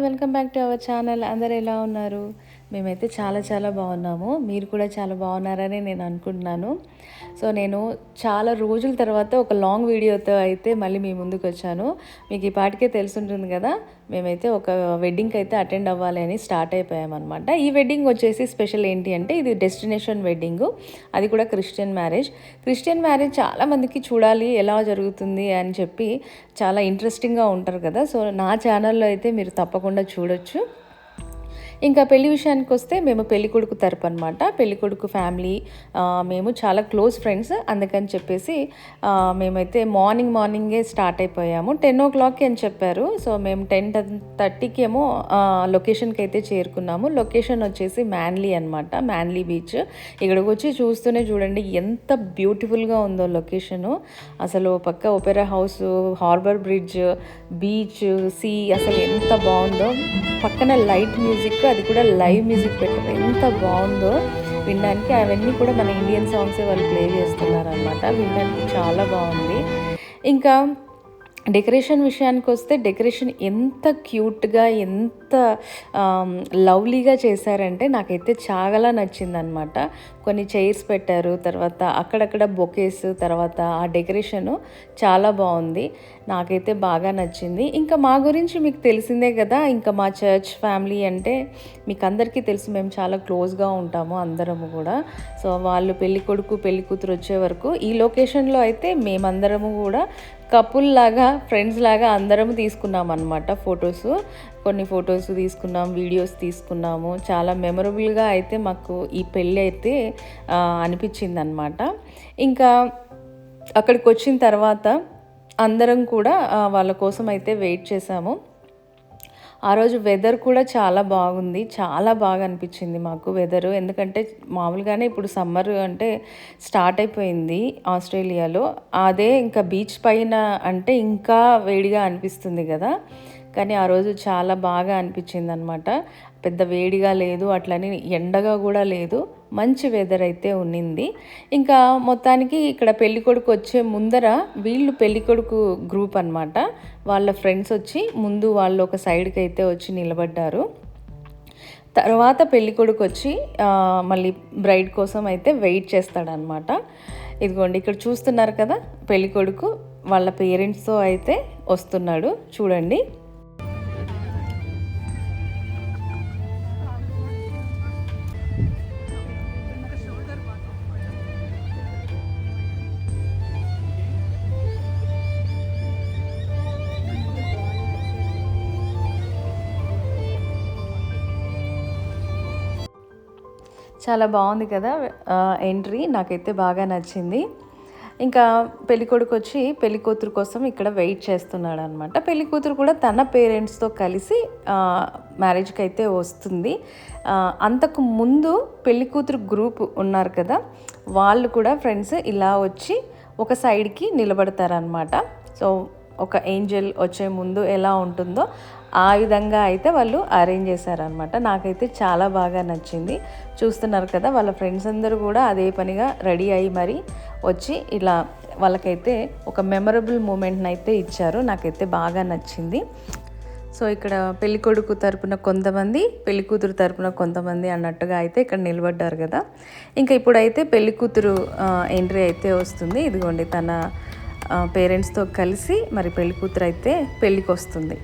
Welcome back to our channel. అందరు ఎలా ఉన్నారు? మేమైతే చాలా చాలా బాగున్నాము. మీరు కూడా చాలా బాగున్నారని నేను అనుకుంటున్నాను. సో నేను చాలా రోజుల తర్వాత ఒక లాంగ్ వీడియోతో అయితే మళ్ళీ మీ ముందుకు వచ్చాను. మీకు ఈ పాటికే తెలుసుంటుంది కదా, మేమైతే ఒక వెడ్డింగ్కి అయితే అటెండ్ అవ్వాలి అని స్టార్ట్ అయిపోయామన్నమాట. ఈ వెడ్డింగ్ వచ్చేసి స్పెషల్ ఏంటి అంటే, ఇది డెస్టినేషన్ వెడ్డింగ్, అది కూడా క్రిస్టియన్ మ్యారేజ్. క్రిస్టియన్ మ్యారేజ్ చాలామందికి చూడాలి ఎలా జరుగుతుంది అని చెప్పి చాలా ఇంట్రెస్టింగ్గా ఉంటారు కదా. సో నా ఛానల్లో అయితే మీరు తప్పకుండా చూడొచ్చు. ఇంకా పెళ్లి విషయానికి వస్తే, మేము పెళ్ళికొడుకు తరపు అనమాట. పెళ్ళికొడుకు ఫ్యామిలీ మేము చాలా క్లోజ్ ఫ్రెండ్స్. అందుకని చెప్పేసి మేమైతే మార్నింగే స్టార్ట్ అయిపోయాము. 10 o'clock అని చెప్పారు. సో మేము 10:30కి ఏమో లొకేషన్కి అయితే చేరుకున్నాము. లొకేషన్ వచ్చేసి మ్యాన్లీ అనమాట, మ్యాన్లీ బీచ్. ఇక్కడికి వచ్చి చూస్తూనే చూడండి ఎంత బ్యూటిఫుల్గా ఉందో లొకేషను. అసలు పక్క opera house, harbour bridge, beach, sea, అసలు ఎంత బాగుందో. పక్కన లైట్ మ్యూజిక్, అది కూడా లైవ్ మ్యూజిక్ పెట్టారు, ఎంత బాగుందో వినడానికి. అవన్నీ కూడా మన ఇండియన్ సాంగ్సే వాళ్ళు ప్లే చేస్తున్నారు అనమాట. వినడానికి చాలా బాగుంది. ఇంకా డెకరేషన్ విషయానికి వస్తే, డెకరేషన్ ఎంత క్యూట్గా, ఎంత లవ్లీగా చేశారంటే నాకైతే చాలా నచ్చిందనమాట. కొన్ని చైర్స్ పెట్టారు, తర్వాత అక్కడక్కడ బొకేస్, తర్వాత ఆ డెకరేషను చాలా బాగుంది. నాకైతే బాగా నచ్చింది. ఇంకా మా గురించి మీకు తెలిసిందే కదా, ఇంకా మా చర్చ్ ఫ్యామిలీ అంటే మీకు అందరికీ తెలుసు, మేము చాలా క్లోజ్గా ఉంటాము అందరము కూడా. సో వాళ్ళు పెళ్ళి కొడుకు పెళ్ళి కూతురు వచ్చే వరకు ఈ లొకేషన్లో అయితే మేమందరము కూడా కపుల్ లాగా, ఫ్రెండ్స్ లాగా అందరము తీసుకున్నాం అనమాట ఫొటోస్. కొన్ని ఫొటోస్ తీసుకున్నాం, వీడియోస్ తీసుకున్నాము. చాలా మెమరబుల్గా అయితే మాకు ఈ పెళ్ళి అయితే అనిపించింది అనమాట. ఇంకా అక్కడికి వచ్చిన తర్వాత అందరం కూడా వాళ్ళ కోసం అయితే వెయిట్ చేసాము. ఆ రోజు వెదర్ కూడా చాలా బాగుంది, చాలా బాగా అనిపించింది మాకు వెదరు. ఎందుకంటే మామూలుగానే ఇప్పుడు సమ్మర్ అంటే స్టార్ట్ అయిపోయింది ఆస్ట్రేలియాలో. అదే ఇంకా బీచ్ పైన అంటే ఇంకా వేడిగా అనిపిస్తుంది కదా. కానీ ఆ రోజు చాలా బాగా అనిపించింది అనమాట. పెద్ద వేడిగా లేదు, అట్లని ఎండగా కూడా లేదు, మంచి వెదర్ అయితే ఉన్నింది. ఇంకా మొత్తానికి ఇక్కడ పెళ్ళికొడుకు వచ్చే ముందర వీళ్ళు పెళ్ళికొడుకు గ్రూప్ అనమాట, వాళ్ళ ఫ్రెండ్స్ వచ్చి ముందు వాళ్ళు ఒక సైడ్కి అయితే వచ్చి నిలబడ్డారు. తర్వాత పెళ్ళికొడుకు వచ్చి మళ్ళీ బ్రైడ్ కోసం అయితే వెయిట్ చేస్తాడనమాట. ఇదిగోండి ఇక్కడ చూస్తున్నారు కదా, పెళ్ళికొడుకు వాళ్ళ పేరెంట్స్తో అయితే వస్తున్నాడు చూడండి. చాలా బాగుంది కదా ఎంట్రీ, నాకైతే బాగా నచ్చింది. ఇంకా పెళ్ళికొడుకు వచ్చి పెళ్ళికూతురు కోసం ఇక్కడ వెయిట్ చేస్తున్నాడు అనమాట. పెళ్ళికూతురు కూడా తన పేరెంట్స్తో కలిసి మ్యారేజ్కి అయితే వస్తుంది. అంతకు ముందు పెళ్ళికూతురు గ్రూప్ ఉన్నారు కదా, వాళ్ళు కూడా ఫ్రెండ్స్ ఇలా వచ్చి ఒక సైడ్కి నిలబడతారనమాట. సో ఒక ఏంజల్ వచ్చే ముందు ఎలా ఉంటుందో ఆ విధంగా అయితే వాళ్ళు అరేంజ్ చేశారనమాట. నాకైతే చాలా బాగా నచ్చింది. చూస్తున్నారు కదా, వాళ్ళ ఫ్రెండ్స్ అందరూ కూడా అదే పనిగా రెడీ అయ్యి మరి వచ్చి ఇలా వాళ్ళకైతే ఒక మెమరబుల్ మూమెంట్ని అయితే ఇచ్చారు. నాకైతే బాగా నచ్చింది. సో ఇక్కడ పెళ్ళికొడుకు తరపున కొంతమంది, పెళ్ళికూతురు తరపున కొంతమంది అన్నట్టుగా అయితే ఇక్కడ నిలబడ్డారు కదా. ఇంకా ఇప్పుడైతే పెళ్ళికూతురు ఎంట్రీ అయితే వస్తుంది. ఇదిగోండి తన పేరెంట్స్తో కలిసి మరి పెళ్ళికూతురు అయితే పెళ్ళికి వస్తుంది.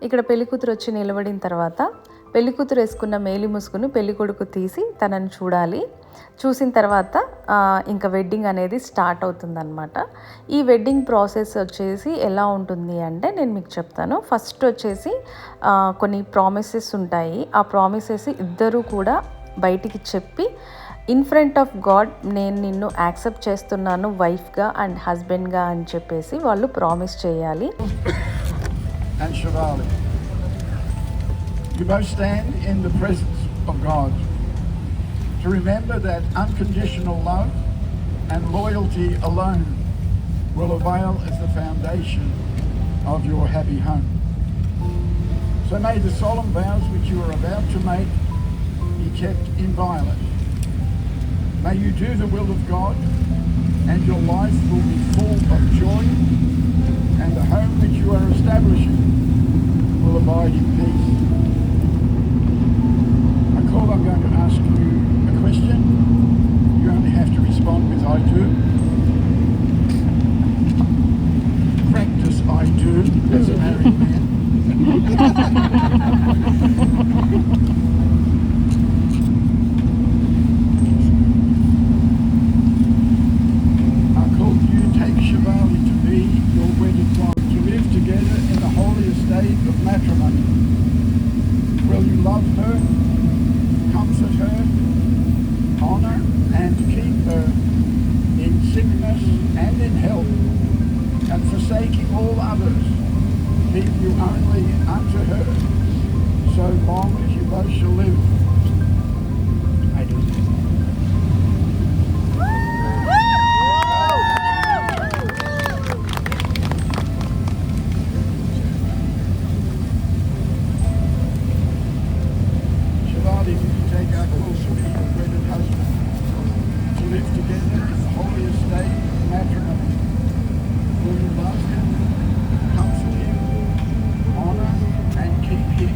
ఇక్కడ పెళ్ళికూతురు వచ్చి నిలబడిన తర్వాత పెళ్ళికూతురు వేసుకున్న మేలి ముసుగును పెళ్ళికొడుకు తీసి తనని చూడాలి. చూసిన తర్వాత ఇంకా వెడ్డింగ్ అనేది స్టార్ట్ అవుతుందన్నమాట. ఈ వెడ్డింగ్ ప్రాసెస్ వచ్చేసి ఎలా ఉంటుంది అంటే నేను మీకు చెప్తాను. ఫస్ట్ వచ్చేసి కొన్ని ప్రామిసెస్ ఉంటాయి. ఆ ప్రామిసెస్ ఇద్దరూ కూడా బయటికి చెప్పి ఇన్ ఫ్రంట్ ఆఫ్ గాడ్ నేను నిన్ను యాక్సెప్ట్ చేస్తున్నాను వైఫ్గా అండ్ హస్బెండ్గా అని చెప్పేసి వాళ్ళు ప్రామిస్ చేయాలి. And Shivali, you both stand in the presence of God to remember that unconditional love and loyalty alone will avail as the foundation of your happy home. So may the solemn vows which you are about to make be kept inviolate. May you do the will of God and your life will be full of joy, and the home which you are establishing will abide in peace. Nicole, I'm going to ask you a question. You only have to respond with I do. Practice I do as a married man. Shivali to be your wedded wife, to live together in the holy estate of matrimony. Will you love her, comfort her, honour and keep her in sickness and in health, and forsaking all others, keep you only unto her, so long as you both shall live? I do. Live together in the holy estate of matrimony. Will you love him, comfort him, honour and keep him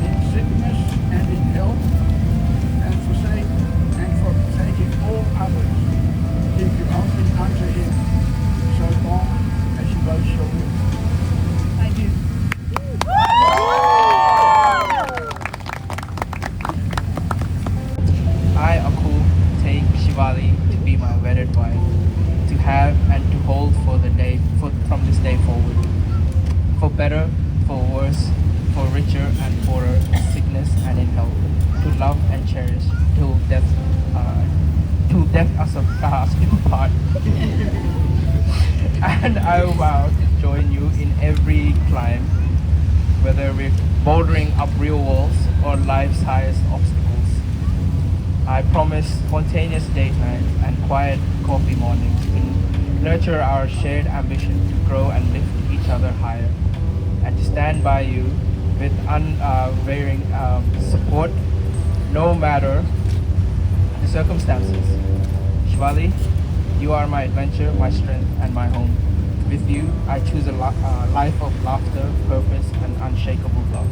in sickness and in health, and forsaking all others, keep you only unto him, so long as you both shall live? I do. I, Akul, take Shivali to be my wedded wife, to have and to hold from this day forward, for better, for worse, for richer and poorer, in sickness and in health, to love and cherish till death us apart. And I vow to join you in every climb, whether we're bouldering up real walls or life's highest obstacles. I promise spontaneous date nights and quiet coffee mornings to nurture our shared ambition to grow and lift each other higher, and to stand by you with unwavering support no matter the circumstances. Shivali, you are my adventure, my strength and my home. With you, I choose a life of laughter, purpose and unshakable love.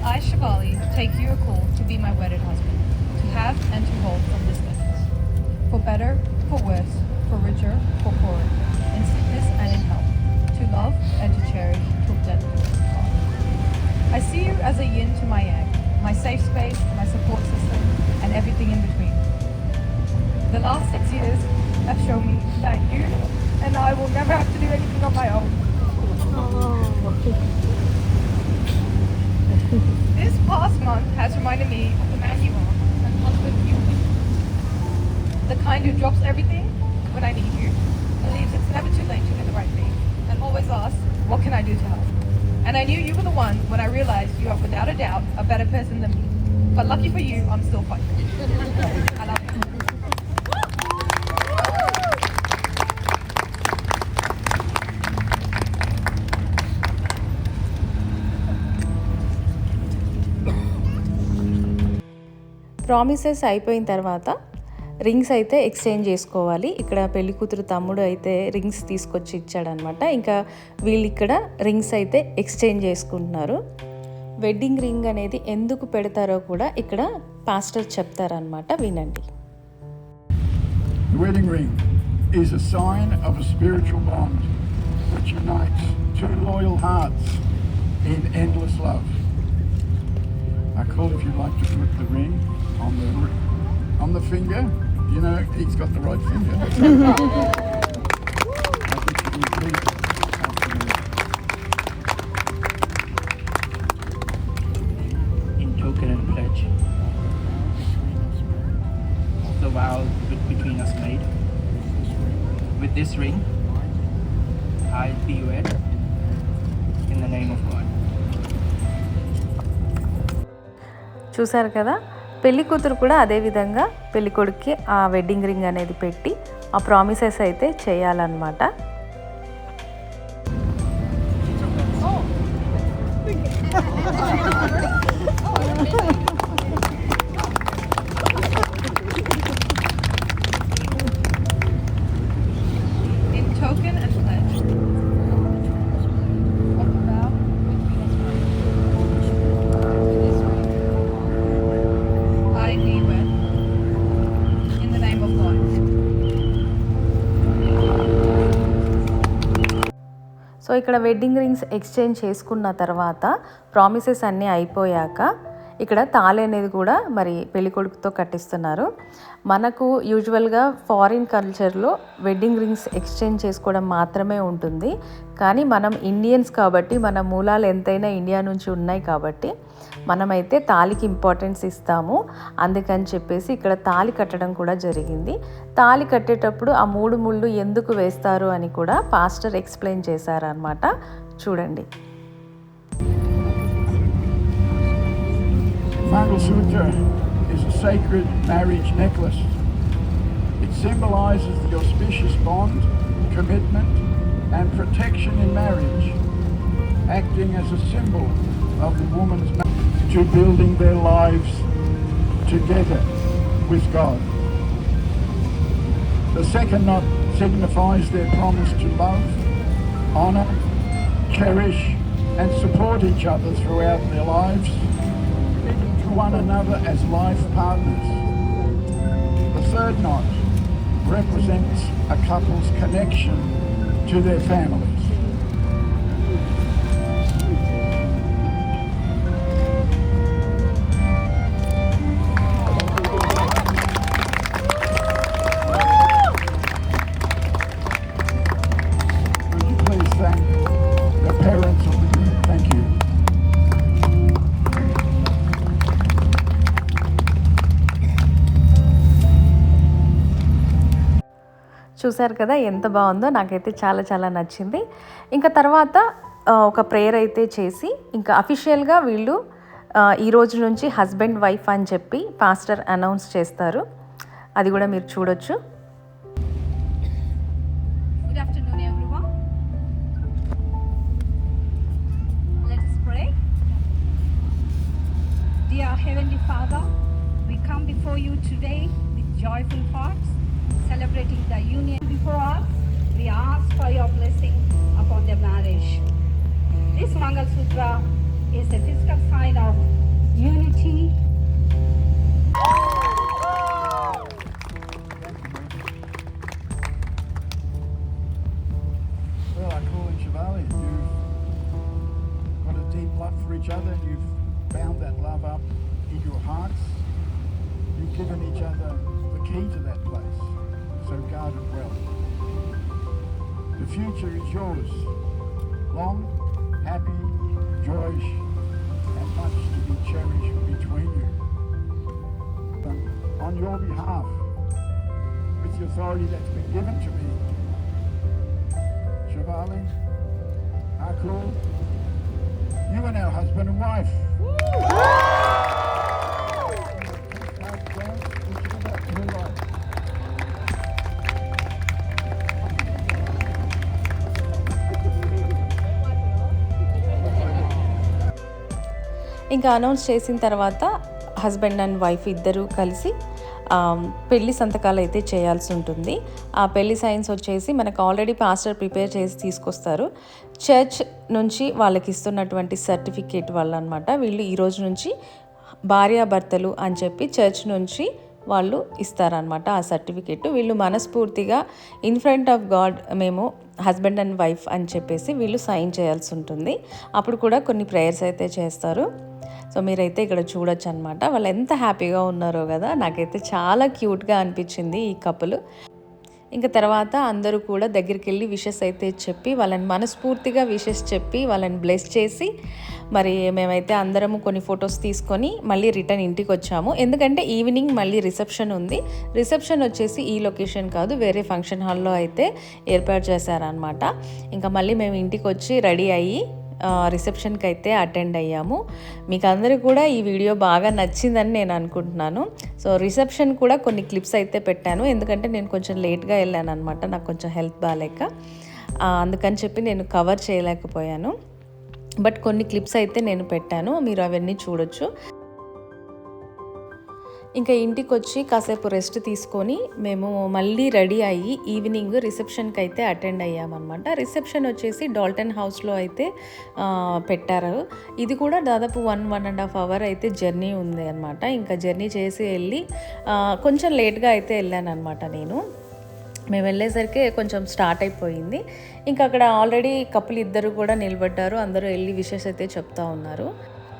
I, Shivali, take you, Akul, to be my wedded husband, to have and to hold from this distance, for better, for worse, for richer, for poorer, in sickness and in health, to love and to cherish till death do us part. I see you as a yin to my yang, my safe space, my support system, and everything in between. The last 6 years have shown me that you and I will never have to do anything on my own. This past month has reminded me of the man you are and husband you will be. The kind who drops everything when I need you, believes it's never too late to do the right thing, and always asks, what can I do to help? And I knew you were the one when I realized you are without a doubt a better person than me. But lucky for you, I'm still fighting. I love you. Promises అయిపోయిన తర్వాత rings అయితే exchange చేసుకోవాలి. ఇక్కడ పెళ్లి కూతురు తమ్ముడు అయితే rings తీసుకొచ్చి ఇచ్చాడనమాట. ఇంకా వీళ్ళు ఇక్కడ రింగ్స్ అయితే ఎక్స్చేంజ్ చేసుకుంటున్నారు. వెడ్డింగ్ రింగ్ అనేది ఎందుకు పెడతారో కూడా ఇక్కడ పాస్టర్ చెప్తారనమాట, వినండి. The wedding ring is a sign of a spiritual bond which unites two loyal hearts in endless love. I call if you'd like to put the ring on the finger. You know, he's got the right finger. I think you can please In token and pledge of the vow between us made, with this ring, I be wed in the name of God. చూసారు కదా, పెళ్లి కూతురు కూడా అదేవిధంగా పెళ్లి కొడుక్కి ఆ wedding ring అనేది పెట్టి ఆ ప్రామిసెస్ అయితే చేయాలన్నమాట. In token and pledge of the vow between us made, I be wed in the name of God. So ఇక్కడ వెడ్డింగ్ రింగ్స్ ఎక్స్చేంజ్ చేసుకున్న తర్వాత ప్రామిసెస్ అన్నీ అయిపోయాక ఇక్కడ తాళి అనేది కూడా మరి పెళ్ళికొడుకుతో కట్టిస్తున్నారు. మనకు యూజువల్గా ఫారిన్ కల్చర్లో వెడ్డింగ్ రింగ్స్ ఎక్స్చేంజ్ చేసుకోవడం మాత్రమే ఉంటుంది. కానీ మనం ఇండియన్స్ కాబట్టి మన మూలాలు ఎంతైనా ఇండియా నుంచి ఉన్నాయి కాబట్టి మనమైతే తాళికి ఇంపార్టెన్స్ ఇస్తాము. అందుకని చెప్పేసి ఇక్కడ తాళి కట్టడం కూడా జరిగింది. తాళి కట్టేటప్పుడు ఆ 3 ముళ్ళు ఎందుకు వేస్తారు అని కూడా పాస్టర్ ఎక్స్ప్లెయిన్ చేశారనమాట. చూడండి. Mangalsutra is a sacred marriage necklace. It symbolizes the auspicious bond, commitment, and protection in marriage, acting as a symbol of the woman's to building their lives together with God. The second knot signifies their promise to love, honor, cherish, and support each other throughout their lives, to one another as life partners. The third knot represents a couple's connection to their families. Would you please thank the parents of the group? Thank you. చూశారు కదా ఎంత బాగుందో, నాకైతే చాలా చాలా నచ్చింది. ఇంకా తర్వాత ఒక ప్రేయర్ అయితే చేసి ఇంకా అఫీషియల్గా వీళ్ళు ఈ రోజు నుంచి హస్బెండ్ వైఫ్ అని చెప్పి పాస్టర్ అనౌన్స్ చేస్తారు. అది కూడా మీరు చూడొచ్చు. Good afternoon, everyone. Let us pray. Dear Heavenly Father, we come before you today with joyful hearts, celebrating the union before us. We ask for your blessing upon their marriage. This Mangalsutra is a physical sign of unity. Well, I call in Shivali. You've got a deep love for each other. You've bound that love up in your hearts. You've given each other the key to that place. So guard it well. The future is yours. Long, happy, joyous, and much to be cherished between you. On your behalf, with the authority that's been given to me, Shivali, Akul, you are now husband and wife. ఇంకా announce చేసిన తర్వాత husband and wife ఇద్దరు కలిసి పెళ్లి సంతకాలు అయితే చేయాల్సి ఉంటుంది. ఆ పెళ్లి సైన్స్ వచ్చేసి మనకు ఆల్రెడీ పాస్టర్ ప్రిపేర్ చేసి తీసుకొస్తారు. చర్చ్ నుంచి వాళ్ళకి ఇస్తున్నటువంటి సర్టిఫికేట్ వల్ల అనమాట వీళ్ళు ఈ రోజు నుంచి భార్యాభర్తలు అని చెప్పి చర్చ్ నుంచి వాళ్ళు ఇస్తారనమాట ఆ సర్టిఫికేట్. వీళ్ళు మనస్ఫూర్తిగా ఇన్ ఫ్రంట్ ఆఫ్ గాడ్ మేము హస్బెండ్ అండ్ వైఫ్ అని చెప్పేసి వీళ్ళు సైన్ చేయాల్సి ఉంటుంది. అప్పుడు కూడా కొన్ని ప్రేయర్స్ అయితే చేస్తారు. సో మీరైతే ఇక్కడ చూడొచ్చు అనమాట. వాళ్ళు ఎంత హ్యాపీగా ఉన్నారో కదా, నాకైతే చాలా క్యూట్గా అనిపించింది ఈ కపుల్. ఇంకా తర్వాత అందరూ కూడా దగ్గరికి వెళ్ళి విషెస్ అయితే చెప్పి వాళ్ళని మనస్ఫూర్తిగా విషెస్ చెప్పి వాళ్ళని బ్లెస్ చేసి మరి మేమైతే అందరము కొన్ని ఫొటోస్ తీసుకొని మళ్ళీ రిటర్న్ ఇంటికి వచ్చాము. ఎందుకంటే ఈవినింగ్ మళ్ళీ రిసెప్షన్ ఉంది. రిసెప్షన్ వచ్చేసి ఈ లొకేషన్ కాదు, వేరే ఫంక్షన్ హాల్లో అయితే ఏర్పాటు చేశారనమాట. ఇంకా మళ్ళీ మేము ఇంటికి వచ్చి రెడీ అయ్యి రిసెప్షన్కి అయితే అటెండ్ అయ్యాము. మీకు అందరికీ కూడా ఈ వీడియో బాగా నచ్చిందని నేను అనుకుంటున్నాను. సో రిసెప్షన్ కూడా కొన్ని క్లిప్స్ అయితే పెట్టాను, ఎందుకంటే నేను కొంచెం లేట్గా వెళ్ళాను అనమాట. నాకు కొంచెం హెల్త్ బాగాలేక అందుకని చెప్పి నేను కవర్ చేయలేకపోయాను. బట్ కొన్ని క్లిప్స్ అయితే నేను పెట్టాను, మీరు అవన్నీ చూడొచ్చు. ఇంకా ఇంటికి వచ్చి కాసేపు రెస్ట్ తీసుకొని మేము మళ్ళీ రెడీ అయ్యి ఈవినింగ్ రిసెప్షన్కి అయితే అటెండ్ అయ్యామన్నమాట. రిసెప్షన్ వచ్చేసి డాల్టన్ హౌస్లో అయితే పెట్టారు. ఇది కూడా దాదాపు 1.5 అవర్ అయితే జర్నీ ఉంది అనమాట. ఇంకా జర్నీ చేసి వెళ్ళి కొంచెం లేట్గా అయితే వెళ్ళాను అనమాట నేను. మేము వెళ్ళేసరికి కొంచెం స్టార్ట్ అయిపోయింది. ఇంకా అక్కడ ఆల్రెడీ కపుల్ ఇద్దరు కూడా నిలబడ్డారు. అందరూ వెళ్ళి విషెస్ అయితే చెప్తా ఉన్నారు.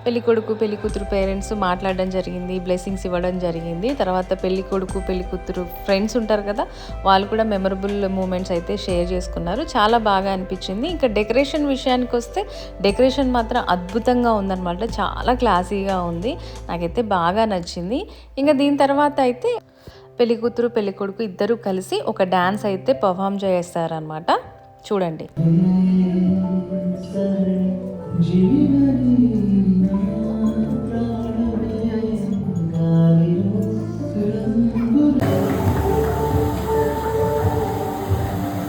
పెళ్ళికొడుకు పెళ్ళికూతురు పేరెంట్స్ మాట్లాడడం జరిగింది, బ్లెస్సింగ్స్ ఇవ్వడం జరిగింది. తర్వాత పెళ్ళికొడుకు పెళ్ళికూతురు ఫ్రెండ్స్ ఉంటారు కదా, వాళ్ళు కూడా మెమరబుల్ మూమెంట్స్ అయితే షేర్ చేసుకున్నారు. చాలా బాగా అనిపించింది. ఇంకా డెకరేషన్ విషయానికి వస్తే డెకరేషన్ మాత్రం అద్భుతంగా ఉందన్నమాట. చాలా క్లాసీగా ఉంది, నాకైతే బాగా నచ్చింది. ఇంకా దీని తర్వాత అయితే పెళ్ళికూతురు పెళ్ళికొడుకు ఇద్దరు కలిసి ఒక డ్యాన్స్ అయితే పర్ఫామ్ చేస్తారనమాట. చూడండి.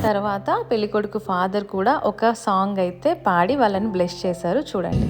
తర్వాత పెళ్ళికొడుకు ఫాదర్ కూడా ఒక సాంగ్ అయితే పాడి వాళ్ళని బ్లెస్ చేశారు. చూడండి.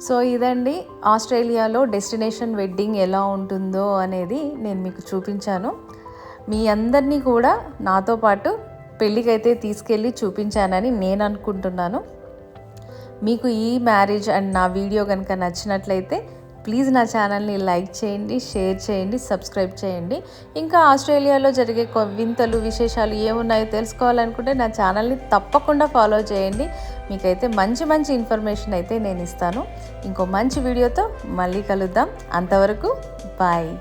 సో ఇదండి ఆస్ట్రేలియాలో డెస్టినేషన్ వెడ్డింగ్ ఎలా ఉంటుందో అనేది నేను మీకు చూపించాను. మీ అందరినీ కూడా నాతో పాటు పెళ్ళికైతే తీసుకెళ్ళి చూపించానని నేను అనుకుంటున్నాను. మీకు ఈ మ్యారేజ్ అండ్ నా వీడియో కనుక నచ్చినట్లయితే ప్లీజ్ నా ఛానల్ని లైక్ చేయండి, షేర్ చేయండి, సబ్స్క్రైబ్ చేయండి. ఇంకా ఆస్ట్రేలియాలో జరిగే వింతలు విశేషాలు ఏమున్నాయో తెలుసుకోవాలనుకుంటే నా ఛానల్ని తప్పకుండా ఫాలో చేయండి. మీకైతే మంచి మంచి ఇన్ఫర్మేషన్ అయితే నేను ఇస్తాను. ఇంకో మంచి వీడియోతో మళ్ళీ కలుద్దాం. అంతవరకు బాయ్.